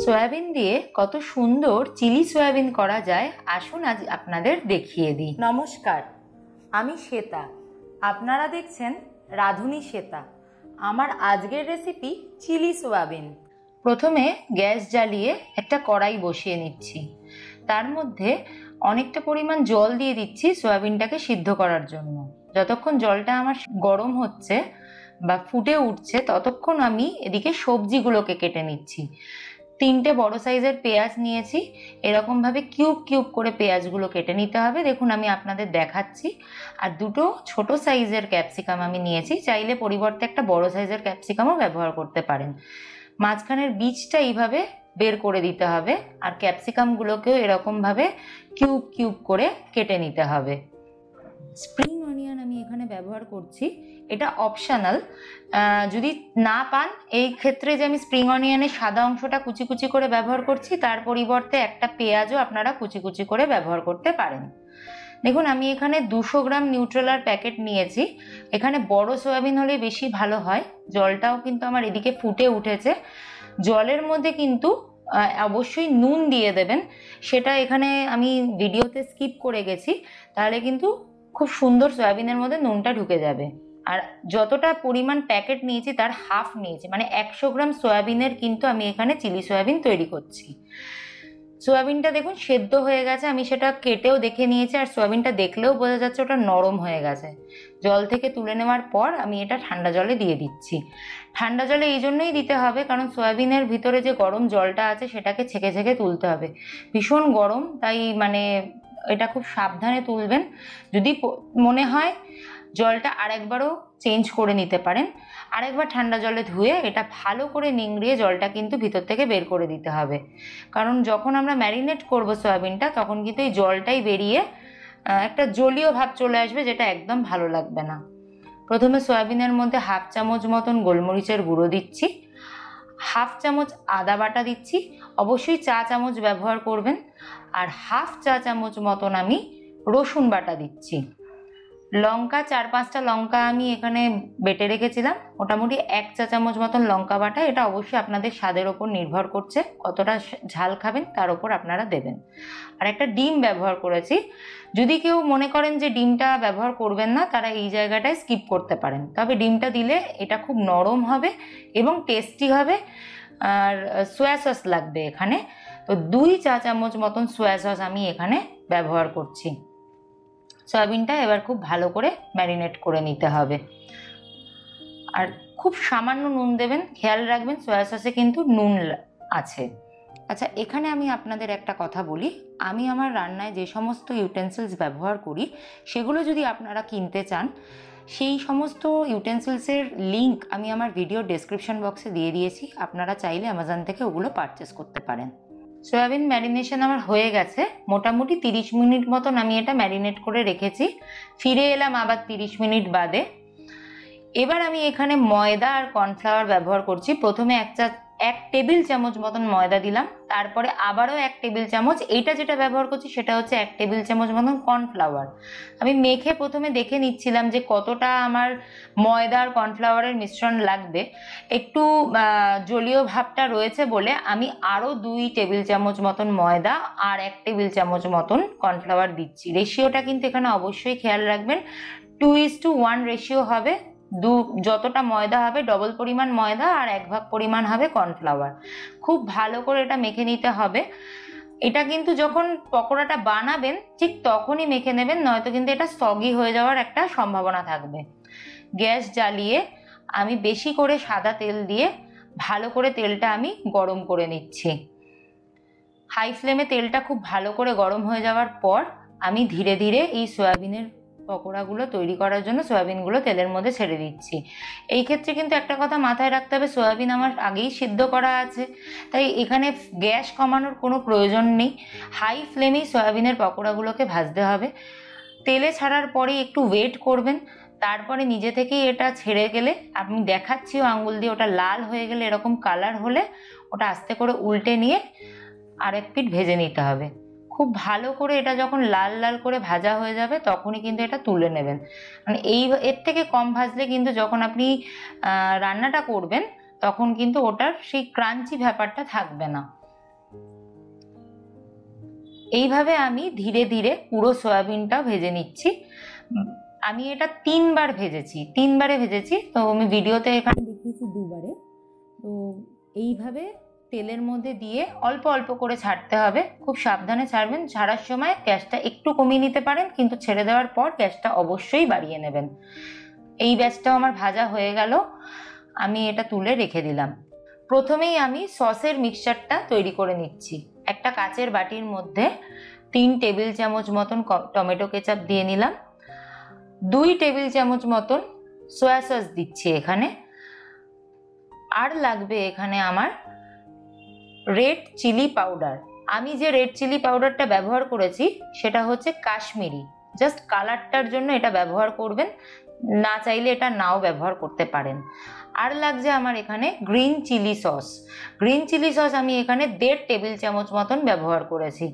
Soybean দিয়ে কত সুন্দর চিলি সয়াবিন করা যায়, আসুন আজ আপনাদের দেখিয়ে দিই। নমস্কার, আমি শ্বেতা, আপনারা দেখছেন রাঁধুনি শ্বেতা। আমার আজকের রেসিপি চিলি সয়াবিন। প্রথমে গ্যাস জ্বালিয়ে একটা কড়াই বসিয়ে নিচ্ছি, তার মধ্যে অনেকটা পরিমাণ জল দিয়ে দিচ্ছি সয়াবিনটাকে সিদ্ধ করার জন্য। যতক্ষণ জলটা আমার গরম হচ্ছে বা ফুটে উঠছে ততক্ষণ আমি এদিকে সবজিগুলোকে কেটে নিচ্ছি। 3টে বড় সাইজের পেঁয়াজ নিয়েছি, এরকম ভাবে কিউব কিউব করে পেঁয়াজগুলো কেটে নিতে হবে। দেখুন আমি আপনাদের দেখাচ্ছি। আর 2টো ছোট সাইজের ক্যাপসিকাম আমি নিয়েছি, চাইলে পরিবর্তে একটা বড় সাইজের ক্যাপসিকামও ব্যবহার করতে পারেন। মাঝখানের বীজটা এইভাবে বের করে দিতে হবে, আর ক্যাপসিকামগুলোকেও এরকম ভাবে কিউব কিউব করে কেটে নিতে হবে। স্প্রিং অনিয়ন আমি এখানে ব্যবহার করছি, এটা অপশনাল। যদি না পান, এই ক্ষেত্রে যে আমি স্প্রিং অনিয়নের সাদা অংশটা কুচি কুচি করে ব্যবহার করছি, তার পরিবর্তে একটা পেঁয়াজও আপনারা কুচি কুচি করে ব্যবহার করতে পারেন। দেখুন আমি এখানে 200 গ্রাম নিউট্রেলার প্যাকেট নিয়েছি। এখানে বড় সয়াবিন হলে বেশি ভালো হয়। জলটাও কিন্তু আমার এদিকে ফুটে উঠেছে। জলের মধ্যে কিন্তু অবশ্যই নুন দিয়ে দেবেন, সেটা এখানে আমি ভিডিওতে স্কিপ করে গেছি, তাহলে কিন্তু খুব সুন্দর সয়াবিনের মধ্যে নুনটা ঢুকে যাবে। আর যতটা পরিমাণ প্যাকেট নিয়েছি তার হাফ নিয়েছি, মানে 100 গ্রাম সয়াবিনের কিন্তু আমি এখানে চিলি সয়াবিন তৈরি করছি। সয়াবিনটা দেখুন সেদ্ধ হয়ে গেছে, আমি সেটা কেটেও দেখে নিয়েছি, আর সয়াবিনটা দেখলেও বোঝা যাচ্ছে ওটা নরম হয়ে গেছে। জল থেকে তুলে নেওয়ার পর আমি এটা ঠান্ডা জলে দিয়ে দিচ্ছি। ঠান্ডা জলে এই জন্যই দিতে হবে কারণ সয়াবিনের ভিতরে যে গরম জলটা আছে সেটাকে ছেঁকে ছেঁকে তুলতে হবে। ভীষণ গরম, তাই মানে এটা খুব সাবধানে তুলবেন। যদি মনে হয় জলটা আরেকবারও চেঞ্জ করে নিতে পারেন। আরেকবার ঠান্ডা জলে ধুয়ে এটা ভালো করে নিংড়িয়ে জলটা কিন্তু ভিতর থেকে বের করে দিতে হবে, কারণ যখন আমরা ম্যারিনেট করব সয়াবিনটা তখন কিন্তু এই জলটাই বেরিয়ে একটা জলীয় ভাব চলে আসবে, যেটা একদম ভালো লাগবে না। প্রথমে সয়াবিনের মধ্যে হাফ চামচ মতন গোলমরিচের গুঁড়ো দিচ্ছি, হাফ চামচ আদা বাটা দিচ্ছি, অবশ্যই চা চামচ ব্যবহার করবেন, আর হাফ চা চামচ মতন আমি রসুন বাটা দিচ্ছি। লঙ্কা 4-5টা লঙ্কা আমি এখানে বেটে রেখেছিলাম, মোটামুটি 1 চা চামচ মতন লঙ্কা বাটা। এটা অবশ্যই আপনাদের স্বাদের ওপর নির্ভর করছে, কতটা ঝাল খাবেন তার ওপর আপনারা দেবেন। আর একটা ডিম ব্যবহার করেছি। যদি কেউ মনে করেন যে ডিমটা ব্যবহার করবেন না, তারা এই জায়গাটায় স্কিপ করতে পারেন, তবে ডিমটা দিলে এটা খুব নরম হবে এবং টেস্টি হবে। আর সয়া সস লাগবে এখানে, তো 2 চা চামচ মতন সয়া সস আমি এখানে ব্যবহার করছি। সয়াবিনটা এবার খুব ভালো করে ম্যারিনেট করে নিতে হবে, আর খুব সামান্য নুন দেবেন। খেয়াল রাখবেন সয়া সসে কিন্তু নুন আছে। আচ্ছা, এখানে আমি আপনাদের একটা কথা বলি, আমি আমার রান্নায় যে সমস্ত ইউটেন্সিলস ব্যবহার করি সেগুলো যদি আপনারা কিনতে চান, সেই সমস্ত ইউটেন্সিলসের লিঙ্ক আমি আমার ভিডিও ডেসক্রিপশন বক্সে দিয়ে দিয়েছি, আপনারা চাইলে অ্যামাজন থেকে ওগুলো পারচেস করতে পারেন। সয়াবিন ম্যারিনেশন আমার হয়ে গেছে, মোটামুটি 30 মিনিট মতন আমি এটা ম্যারিনেট করে রেখেছি। ফিরে এলাম আবার 30 মিনিট বাদে। এবার আমি এখানে ময়দা আর কর্নফ্লাওয়ার ব্যবহার করছি। প্রথমে 1 টেবিল চামচ মতন ময়দা দিলাম, তারপরে আবারও 1 টেবিল চামচ, এইটা যেটা ব্যবহার করছি সেটা হচ্ছে 1 টেবিল চামচ মতন কর্নফ্লাওয়ার। আমি মেখে প্রথমে দেখে নিচ্ছিলাম যে কতটা আমার ময়দা আর কর্নফ্লাওয়ারের মিশ্রণ লাগবে। একটু জলীয় ভাবটা রয়েছে বলে আমি আরও 2 টেবিল চামচ মতন ময়দা আর 1 টেবিল চামচ মতন কর্নফ্লাওয়ার দিচ্ছি। রেশিওটা কিন্তু এখানে অবশ্যই খেয়াল রাখবেন, 2:1 রেশিও হবে। যতটা ময়দা হবে ডবল পরিমাণ ময়দা আর 1 ভাগ পরিমাণ হবে কর্নফ্লাওয়ার। খুব ভালো করে এটা মেখে নিতে হবে। এটা কিন্তু যখন পকোড়াটা বানাবেন ঠিক তখনই মেখে নেবেন, নয়তো কিন্তু এটা সগি হয়ে যাওয়ার একটা সম্ভাবনা থাকবে। গ্যাস জ্বালিয়ে আমি বেশি করে সাদা তেল দিয়ে ভালো করে তেলটা আমি গরম করে নিচ্ছি। হাই ফ্লেমে তেলটা খুব ভালো করে গরম হয়ে যাওয়ার পর আমি ধীরে ধীরে এই সয়াবিনের পকোড়াগুলো তৈরি করার জন্য সয়াবিনগুলো তেলের মধ্যে ছেড়ে দিচ্ছি। এই ক্ষেত্রে কিন্তু একটা কথা মাথায় রাখতে হবে, সয়াবিন আমার আগেই সিদ্ধ করা আছে, তাই এখানে গ্যাস কমানোর কোনো প্রয়োজন নেই। হাই ফ্লেমেই সয়াবিনের পকোড়াগুলোকে ভাজতে হবে। তেলে ছাড়ার পরে একটু ওয়েট করবেন, তারপরে নিজে থেকেই এটা ছেড়ে গেলে, আমি দেখাচ্ছিও আঙ্গুল দিয়ে, ওটা লাল হয়ে গেলে এরকম কালার হলে ওটা আস্তে করে উল্টে নিয়ে আরেক পিঠ ভেজে নিতে হবে। খুব ভালো করে এটা যখন লাল লাল করে ভাজা হয়ে যাবে তখনই কিন্তু এটা তুলে নেবেন। মানে এর থেকে কম ভাজলে কিন্তু যখন আপনি রান্নাটা করবেন তখন কিন্তু ওটার সেই ক্রাঞ্চি ব্যাপারটা থাকবে না। এইভাবে আমি ধীরে ধীরে পুরো সয়াবিনটা ভেজে নিচ্ছি। আমি এটা 3বার ভেজেছি, 3বারে ভেজেছি, তো আমি ভিডিওতে এখানে দেখিয়েছি 2বারে। তো এইভাবে তেলের মধ্যে দিয়ে অল্প অল্প করে ছাড়তে হবে, খুব সাবধানে ছাড়বেন। ছাড়ার সময় গ্যাসটা একটু কমিয়ে নিতে পারেন, কিন্তু ছেড়ে দেওয়ার পর গ্যাসটা অবশ্যই বাড়িয়ে নেবেন। এই ব্যাচটাও আমার ভাজা হয়ে গেল, আমি এটা তুলে রেখে দিলাম। প্রথমেই আমি সসের মিক্সচারটা তৈরি করে নিচ্ছি। একটা কাচের বাটির মধ্যে 3 টেবিল চামচ মতন টমেটো কেচাপ দিয়ে নিলাম, 2 টেবিল চামচ মতন সয়া সস দিচ্ছি এখানে, আর লাগবে এখানে আমার রেড চিলি পাউডার। আমি যে রেড চিলি পাউডারটা ব্যবহার করেছি সেটা হচ্ছে কাশ্মীরি, জাস্ট কালারটার জন্য এটা ব্যবহার করবেন, না চাইলে এটা নাও ব্যবহার করতে পারেন। আর লাগছে আমার এখানে green chilli sauce. Green chilli sauce আমি এখানে 1.5 টেবিল চামচ মতন ব্যবহার করেছি।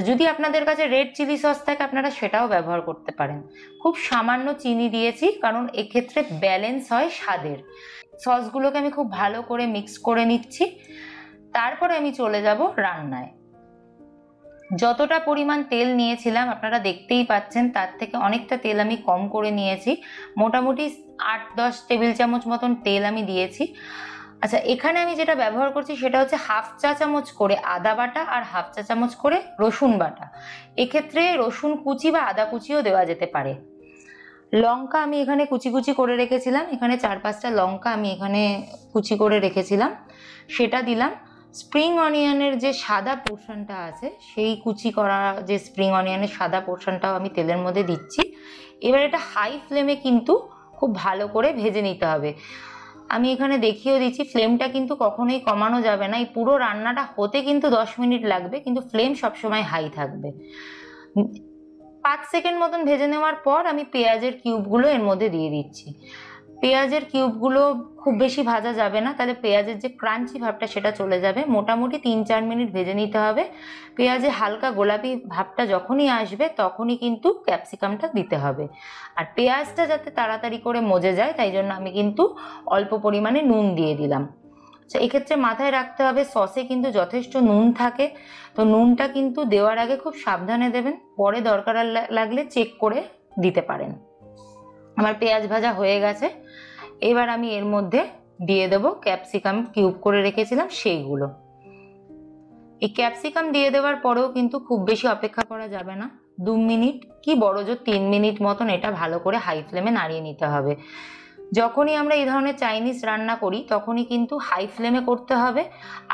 যদি আপনাদের কাছে রেড চিলি সস থাকে আপনারা সেটাও ব্যবহার করতে পারেন। খুব সামান্য চিনি দিয়েছি, কারণ এক্ষেত্রে ব্যালেন্স হয় স্বাদের। সসগুলোকে আমি খুব ভালো করে মিক্স করে নিচ্ছি, তারপরে আমি চলে যাব রান্নায়। যতটা পরিমাণ তেল নিয়েছিলাম আপনারা দেখতেই পাচ্ছেন, তার থেকে অনেকটা তেল আমি কম করে নিয়েছি, মোটামুটি 8-10 টেবিল চামচ মতন তেল আমি দিয়েছি। আচ্ছা, এখানে আমি যেটা ব্যবহার করছি সেটা হচ্ছে 1/2 চা চামচ করে আদা বাটা আর 1/2 চা চামচ করে রসুন বাটা। এক্ষেত্রে রসুন কুচি বা আদা কুচিও দেওয়া যেতে পারে। লঙ্কা আমি এখানে কুচি কুচি করে রেখেছিলাম, এখানে 4-5টা লঙ্কা আমি এখানে কুচি করে রেখেছিলাম, সেটা দিলাম। স্প্রিং অনিয়নের যে সাদা পোর্শনটা আছে, সেই কুচি করা যে স্প্রিং অনিয়নের সাদা পোর্শনটাও আমি তেলের মধ্যে দিচ্ছি। এবার এটা হাই ফ্লেমে কিন্তু খুব ভালো করে ভেজে নিতে হবে। আমি এখানে দেখিয়েও দিচ্ছি, ফ্লেমটা কিন্তু কখনোই কমানো যাবে না। এই পুরো রান্নাটা হতে কিন্তু 10 মিনিট লাগবে, কিন্তু ফ্লেম সবসময় হাই থাকবে। 5 সেকেন্ড মতন ভেজে নেওয়ার পর আমি পেঁয়াজের কিউবগুলো এর মধ্যে দিয়ে দিচ্ছি। পেঁয়াজের কিউবগুলো খুব বেশি ভাজা যাবে না, তাহলে পেঁয়াজের যে ক্রাঞ্চি ভাবটা সেটা চলে যাবে। মোটামুটি 3-4 মিনিট ভেজে নিতে হবে। পেঁয়াজে হালকা গোলাপি ভাবটা যখনই আসবে তখনই কিন্তু ক্যাপসিকামটা দিতে হবে। আর পেঁয়াজটা যাতে তাড়াতাড়ি করে মজে যায় তাই জন্য আমি কিন্তু অল্প পরিমাণে নুন দিয়ে দিলাম। আচ্ছা, এক্ষেত্রে মাথায় রাখতে হবে সসে কিন্তু যথেষ্ট নুন থাকে, তো নুনটা কিন্তু দেওয়ার আগে খুব সাবধানে দেবেন, পরে দরকার লাগলে চেক করে দিতে পারেন। আমার পেঁয়াজ ভাজা হয়ে গেছে, এবার আমি এর মধ্যে দিয়ে দেবো ক্যাপসিকাম কিউব করে রেখেছিলাম সেইগুলো। এই ক্যাপসিকাম দিয়ে দেওয়ার পরেও কিন্তু খুব বেশি অপেক্ষা করা যাবে না, 2 মিনিট কি বড়জোর 3 মিনিট মতন এটা ভালো করে হাই ফ্লেমে নাড়িয়ে নিতে হবে। যখনই আমরা এই ধরনের চাইনিজ রান্না করি তখনই কিন্তু হাই ফ্লেমে করতে হবে,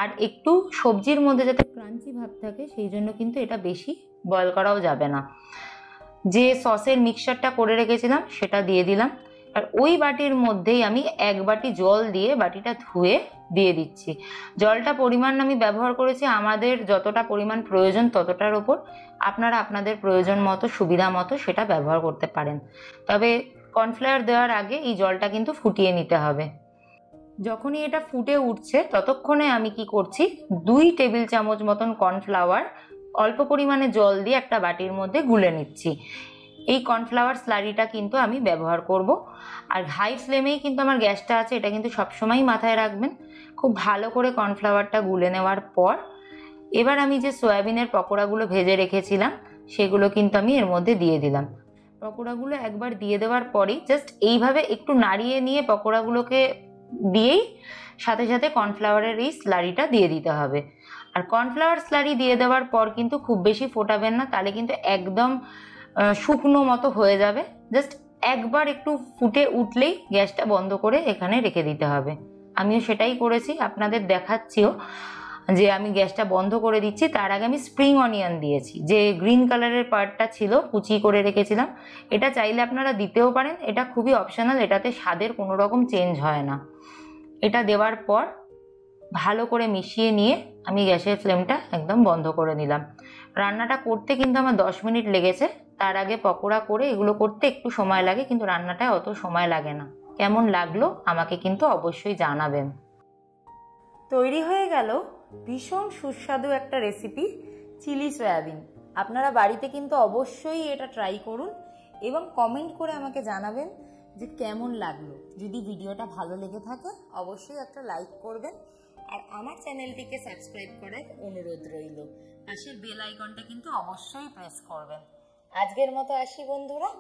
আর একটু সবজির মধ্যে যাতে ক্রাঞ্চি ভাব থাকে সেই জন্য কিন্তু এটা বেশি বয়েল করাও যাবে না। যে সসের মিক্সচারটা করে রেখেছিলাম সেটা দিয়ে দিলাম, আর ওই বাটির মধ্যেই আমি 1 বাটি জল দিয়ে বাটিটা ধুয়ে দিয়ে দিচ্ছি। জলটা পরিমাণ আমি ব্যবহার করেছি আমাদের যতটা পরিমাণ প্রয়োজন ততটার ওপর, আপনারা আপনাদের প্রয়োজন মতো সুবিধা মতো সেটা ব্যবহার করতে পারেন। তবে কর্নফ্লাওয়ার দেওয়ার আগে এই জলটা কিন্তু ফুটিয়ে নিতে হবে। যখনই এটা ফুটে উঠছে ততক্ষণে আমি কি করছি, 2 টেবিল চামচ মতন কর্নফ্লাওয়ার অল্প পরিমাণে জল দিয়ে একটা বাটির মধ্যে গুলে নিচ্ছি। এই কর্নফ্লাওয়ার স্লারিটা কিন্তু আমি ব্যবহার করব, আর হাই ফ্লেমেই কিন্তু আমার গ্যাসটা আছে, এটা কিন্তু সবসময়ই মাথায় রাখবেন। খুব ভালো করে কর্নফ্লাওয়ারটা গুলে নেওয়ার পর এবার আমি যে সয়াবিনের পকোড়াগুলো ভেজে রেখেছিলাম সেগুলো কিন্তু আমি এর মধ্যে দিয়ে দিলাম। পকোড়াগুলো একবার দিয়ে দেওয়ার পরেই জাস্ট এইভাবে একটু নাড়িয়ে নিয়ে পকোড়াগুলোকে দিয়েই সাথে সাথে কর্নফ্লাওয়ারের এই স্লারিটা দিয়ে দিতে হবে। আর কর্নফ্লাওয়ার স্লারি দিয়ে দেওয়ার পর কিন্তু খুব বেশি ফোটাবেন না, তাহলে কিন্তু একদম শুকনো মতো হয়ে যাবে। জাস্ট একবার একটু ফুটে উঠলেই গ্যাসটা বন্ধ করে এখানে রেখে দিতে হবে। আমিও সেটাই করেছি, আপনাদের দেখাচ্ছিও যে আমি গ্যাসটা বন্ধ করে দিচ্ছি। তার আগে আমি স্প্রিং অনিয়ন দিয়েছি, যে গ্রিন কালারের পার্টটা ছিল কুচি করে রেখেছিলাম, এটা চাইলে আপনারা দিতেও পারেন, এটা খুবই অপশনাল, এটাতে স্বাদের কোনো রকম চেঞ্জ হয় না। এটা দেওয়ার পর ভালো করে মিশিয়ে নিয়ে আমি গ্যাসের ফ্লেমটা একদম বন্ধ করে নিলাম। রান্নাটা করতে কিন্তু আমার 10 মিনিট লেগেছে, তার আগে পকোড়া করে এগুলো করতে একটু সময় লাগে, কিন্তু রান্নাটায় অত সময় লাগে না। কেমন লাগলো আমাকে কিন্তু অবশ্যই জানাবেন। তৈরি হয়ে গেল ভীষণ সুস্বাদু একটা রেসিপি, চিলি সয়াবিন। আপনারা বাড়িতে কিন্তু অবশ্যই এটা ট্রাই করুন এবং কমেন্ট করে আমাকে জানাবেন যে কেমন লাগলো। যদি ভিডিওটা ভালো লেগে থাকে অবশ্যই একটা লাইক করবেন আর আমার চ্যানেলটিকে সাবস্ক্রাইব করার অনুরোধ রইল। পাশের বেল আইকনটা কিন্তু অবশ্যই প্রেস করবেন। আজকের মতো আসি বন্ধুরা।